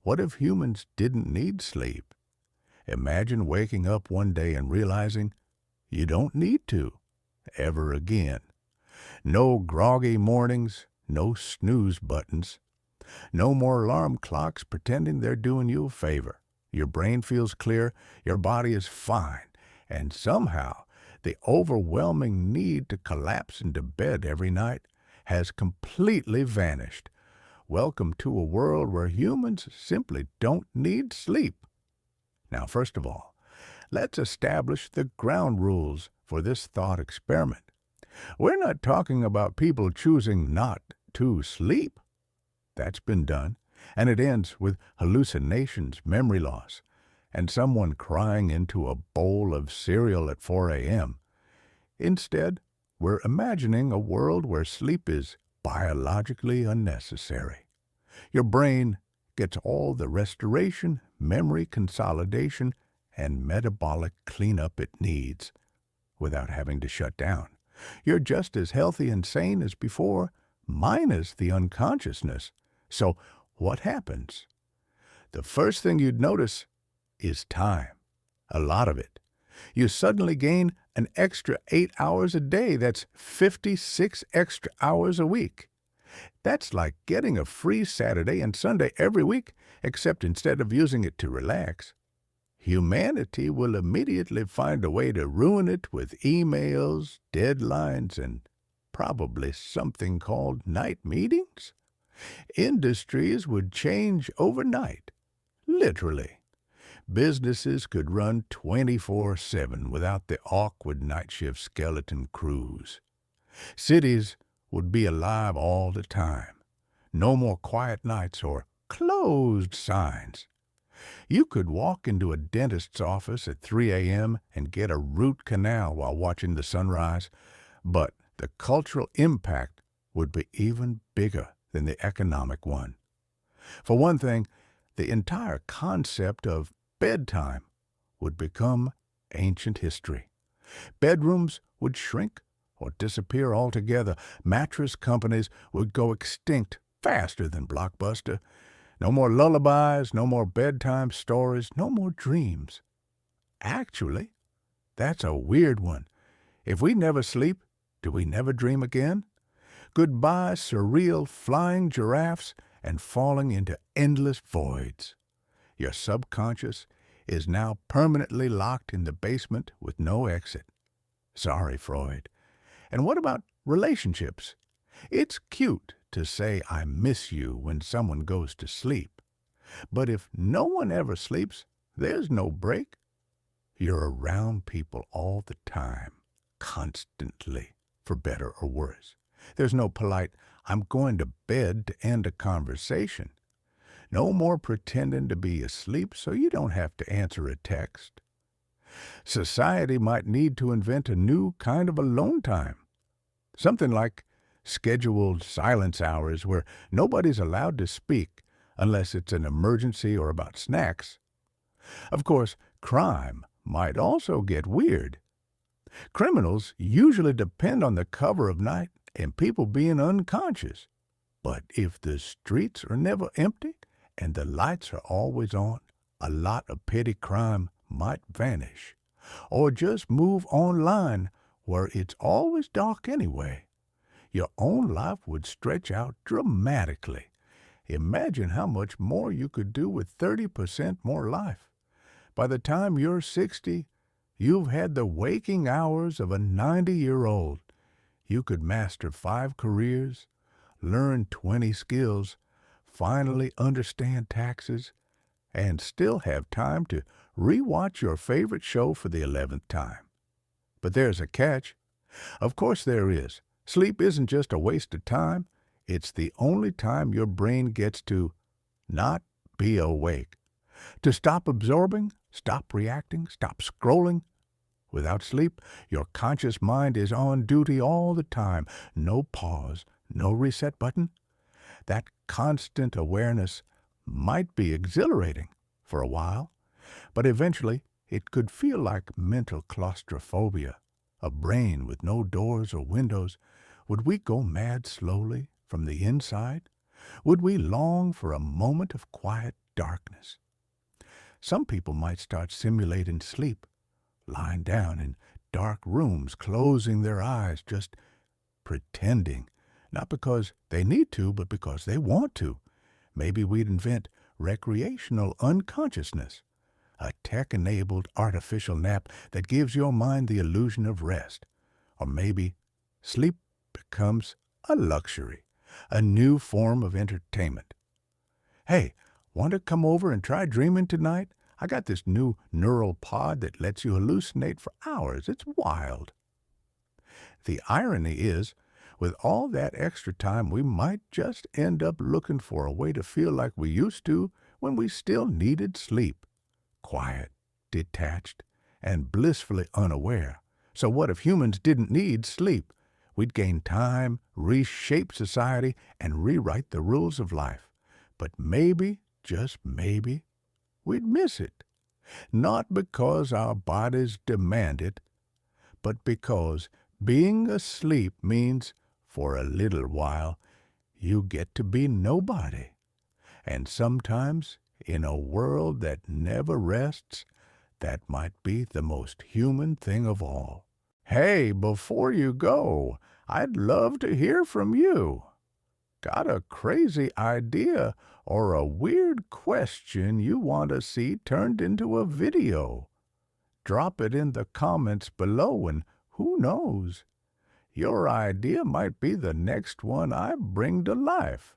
What if humans didn't need sleep? Imagine waking up one day and realizing you don't need to, ever again. No groggy mornings, no snooze buttons, no more alarm clocks pretending they're doing you a favor. Your brain feels clear, your body is fine, and somehow the overwhelming need to collapse into bed every night has completely vanished. Welcome to a world where humans simply don't need sleep. Now, first of all, let's establish the ground rules for this thought experiment. We're not talking about people choosing not to sleep. That's been done, and it ends with hallucinations, memory loss, and someone crying into a bowl of cereal at 4 a.m. Instead, we're imagining a world where sleep is biologically unnecessary. Your brain gets all the restoration, memory consolidation, and metabolic cleanup it needs without having to shut down. You're just as healthy and sane as before, minus the unconsciousness. So what happens? The first thing you'd notice is time. A lot of it. You suddenly gain an extra 8 hours a day. That's 56 extra hours a week. That's like getting a free Saturday and Sunday every week, except instead of using it to relax, humanity will immediately find a way to ruin it with emails, deadlines, and probably something called night meetings. Industries would change overnight, literally. Businesses could run 24/7 without the awkward night shift skeleton crews. Cities would be alive all the time. No more quiet nights or closed signs. You could walk into a dentist's office at 3 a.m. and get a root canal while watching the sunrise, but the cultural impact would be even bigger than the economic one. For one thing, the entire concept of bedtime would become ancient history. Bedrooms would shrink or disappear altogether. Mattress companies would go extinct faster than Blockbuster. No more lullabies, no more bedtime stories, no more dreams. Actually, that's a weird one. If we never sleep, do we never dream again? Goodbye, surreal flying giraffes and falling into endless voids. Your subconscious is now permanently locked in the basement with no exit. Sorry, Freud. And what about relationships? It's cute to say I miss you when someone goes to sleep. But if no one ever sleeps, there's no break. You're around people all the time, constantly, for better or worse. There's no polite, I'm going to bed to end a conversation. No more pretending to be asleep so you don't have to answer a text. Society might need to invent a new kind of alone time. Something like scheduled silence hours where nobody's allowed to speak unless it's an emergency or about snacks. Of course, crime might also get weird. Criminals usually depend on the cover of night and people being unconscious. But if the streets are never empty and the lights are always on, a lot of petty crime might vanish. Or just move online where it's always dark anyway. Your own life would stretch out dramatically. Imagine how much more you could do with 30% more life. By the time you're 60, you've had the waking hours of a 90-year-old. You could master 5 careers, learn 20 skills, finally understand taxes, and still have time to rewatch your favorite show for the 11th time. But there's a catch. Of course there is. Sleep isn't just a waste of time. It's the only time your brain gets to not be awake. To stop absorbing, stop reacting, stop scrolling. Without sleep, your conscious mind is on duty all the time. No pause, no reset button. That constant awareness might be exhilarating for a while, but eventually it could feel like mental claustrophobia, a brain with no doors or windows. Would we go mad slowly from the inside? Would we long for a moment of quiet darkness. Some people might start simulating sleep, lying down in dark rooms, closing their eyes, just pretending, not because they need to, but because they want to. Maybe we'd invent recreational unconsciousness, a tech-enabled artificial nap that gives your mind the illusion of rest. Or maybe sleep becomes a luxury, a new form of entertainment. Hey, want to come over and try dreaming tonight? I got this new neural pod that lets you hallucinate for hours. It's wild. The irony is, with all that extra time, we might just end up looking for a way to feel like we used to when we still needed sleep. Quiet, detached, and blissfully unaware. So what if humans didn't need sleep? We'd gain time, reshape society, and rewrite the rules of life. But maybe, just maybe, we'd miss it. Not because our bodies demand it, but because being asleep means, for a little while, you get to be nobody. And sometimes, in a world that never rests, that might be the most human thing of all. Hey, before you go, I'd love to hear from you. Got a crazy idea or a weird question you want to see turned into a video? Drop it in the comments below, and who knows? Your idea might be the next one I bring to life.